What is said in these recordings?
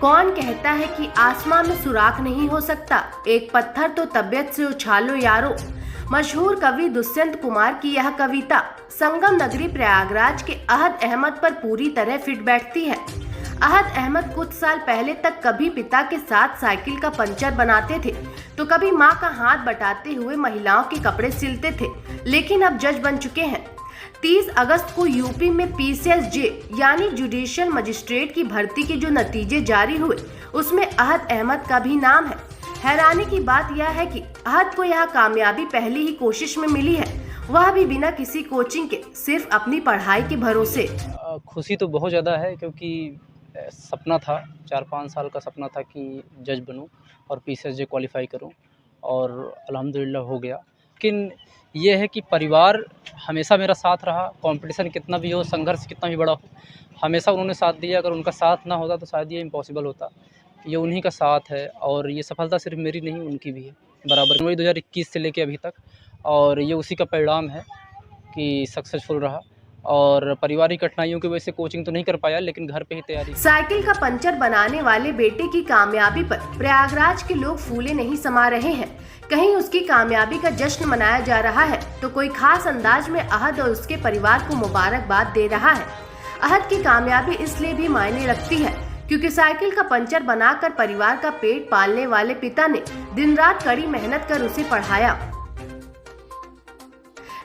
कौन कहता है कि आसमान में सुराख नहीं हो सकता, एक पत्थर तो तबीयत से उछालो यारो। मशहूर कवि दुष्यंत कुमार की यह कविता संगम नगरी प्रयागराज के अहद अहमद पर पूरी तरह फिट बैठती है। अहद अहमद कुछ साल पहले तक कभी पिता के साथ साइकिल का पंचर बनाते थे तो कभी मां का हाथ बटाते हुए महिलाओं के कपड़े सिलते थे, लेकिन अब जज बन चुके हैं। 30 अगस्त को यूपी में PCSJ यानी जुडिशियल मजिस्ट्रेट की भर्ती के जो नतीजे जारी हुए उसमें अहद अहमद का भी नाम है। हैरानी की बात यह है कि अहद को यह कामयाबी पहली ही कोशिश में मिली है, वह भी बिना किसी कोचिंग के, सिर्फ अपनी पढ़ाई के भरोसे। खुशी तो बहुत ज़्यादा है क्योंकि सपना था, 4-5 साल का सपना था कि जज बनूं और PCSJ क्वालिफाई करूं और अल्हम्दुलिल्लाह हो गया। लेकिन ये है कि परिवार हमेशा मेरा साथ रहा, कंपटीशन कितना भी हो, संघर्ष कितना भी बड़ा हो, हमेशा उन्होंने साथ दिया। अगर उनका साथ ना होता तो शायद ये इम्पॉसिबल होता। ये उन्हीं का साथ है और ये सफलता सिर्फ मेरी नहीं उनकी भी है बराबर। जनवरी 2021 से लेके अभी तक, और ये उसी का परिणाम है कि सक्सेसफुल रहा। और पारिवारिक कठिनाइयों की वजह से कोचिंग तो नहीं कर पाया, लेकिन घर पे ही तैयारी। साइकिल का पंचर बनाने वाले बेटे की कामयाबी पर प्रयागराज के लोग फूले नहीं समा रहे हैं। कहीं उसकी कामयाबी का जश्न मनाया जा रहा है तो कोई खास अंदाज में अहद और उसके परिवार को मुबारकबाद दे रहा है। अहद की कामयाबी इसलिए भी मायने रखती है क्योंकि साइकिल का पंचर बनाकर परिवार का पेट पालने वाले पिता ने दिन रात कड़ी मेहनत कर उसे पढ़ाया।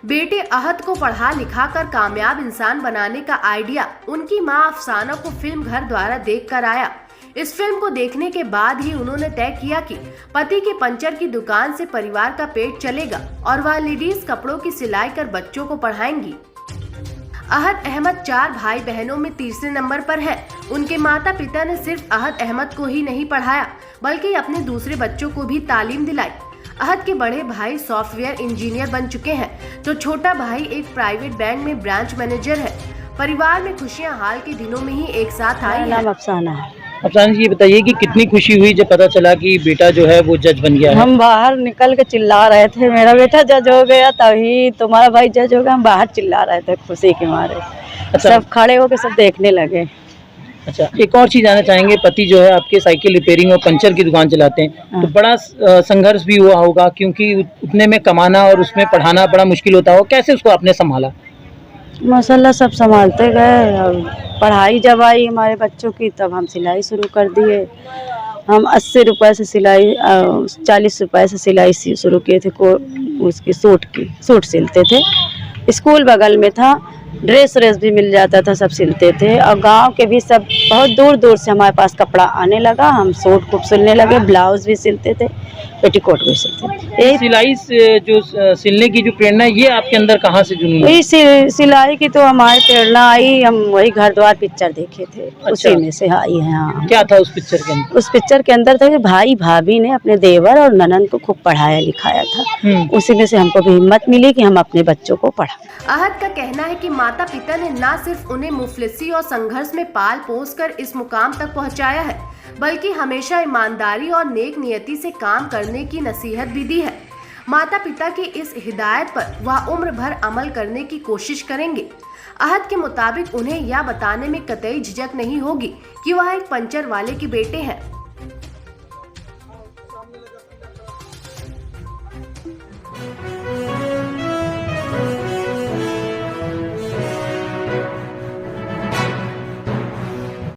बेटे अहद को पढ़ा लिखा कर कामयाब इंसान बनाने का आइडिया उनकी मां अफसाना को फिल्म घर द्वारा देखकर आया। इस फिल्म को देखने के बाद ही उन्होंने तय किया कि पति के पंचर की दुकान से परिवार का पेट चलेगा और वह लेडीज कपड़ों की सिलाई कर बच्चों को पढ़ाएंगी। अहद अहमद 4 भाई बहनों में तीसरे नंबर पर है। उनके माता पिता ने सिर्फ अहद अहमद को ही नहीं पढ़ाया बल्कि अपने दूसरे बच्चों को भी तालीम दिलाई। अहद के बड़े भाई सॉफ्टवेयर इंजीनियर बन चुके हैं तो छोटा भाई एक प्राइवेट बैंक में ब्रांच मैनेजर है। परिवार में खुशियां हाल के दिनों में ही एक साथ आई हैं। अफसाना है। अफसाना जी, ये बताइए कि कितनी खुशी हुई जब पता चला कि बेटा जो है वो जज बन गया है? हम बाहर निकल के चिल्ला रहे थे, मेरा बेटा जज हो गया, तभी तुम्हारा भाई जज हो गया। हम बाहर चिल्ला रहे थे खुशी के मारे। अच्छा। सब खड़े होकर सब देखने लगे। अच्छा, एक और चीज़ जानना चाहेंगे, पति जो है आपके साइकिल रिपेयरिंग और पंचर की दुकान चलाते हैं, तो बड़ा संघर्ष भी हुआ होगा क्योंकि उतने में कमाना और उसमें पढ़ाना बड़ा मुश्किल होता हो, कैसे उसको आपने संभाला? माशाल्लाह सब संभालते गए और पढ़ाई जब आई हमारे बच्चों की तब हम सिलाई शुरू कर दिए। हम 80 रुपये से सिलाई 40 रुपये से सिलाई शुरू किए थे। उसकी सूट सिलते थे, स्कूल बगल में था, ड्रेस भी मिल जाता था, सब सिलते थे। और गांव के भी सब बहुत दूर दूर से हमारे पास कपड़ा आने लगा। हम सूट खूब सिलने लगे, ब्लाउज भी सिलते थे, पेटीकोट भी सिलते थे। सिलाई से जो सिलने की जो प्रेरणा है, ये आपके अंदर कहाँ से जुनून है? सिलाई की तो हमारी प्रेरणा आई, हम वही घर द्वार पिक्चर देखे थे। अच्छा। उसी में से आई है। हाँ। क्या था उस पिक्चर के अंदर? उस पिक्चर के अंदर था कि भाई भाभी ने अपने देवर और ननंद को खूब पढ़ाया लिखाया था। उसी में से हमको भी हिम्मत मिली कि हम अपने बच्चों को पढ़ा। अहद का कहना है कि माता पिता ने न सिर्फ उन्हें मुफलिसी और संघर्ष में पाल पोस कर इस मुकाम तक पहुंचाया है बल्कि हमेशा ईमानदारी और नेक नियति से काम करने की नसीहत भी दी है। माता पिता की इस हिदायत पर वह उम्र भर अमल करने की कोशिश करेंगे। अहद के मुताबिक उन्हें यह बताने में कतई झिझक नहीं होगी कि वह एक पंचर वाले के बेटे हैं।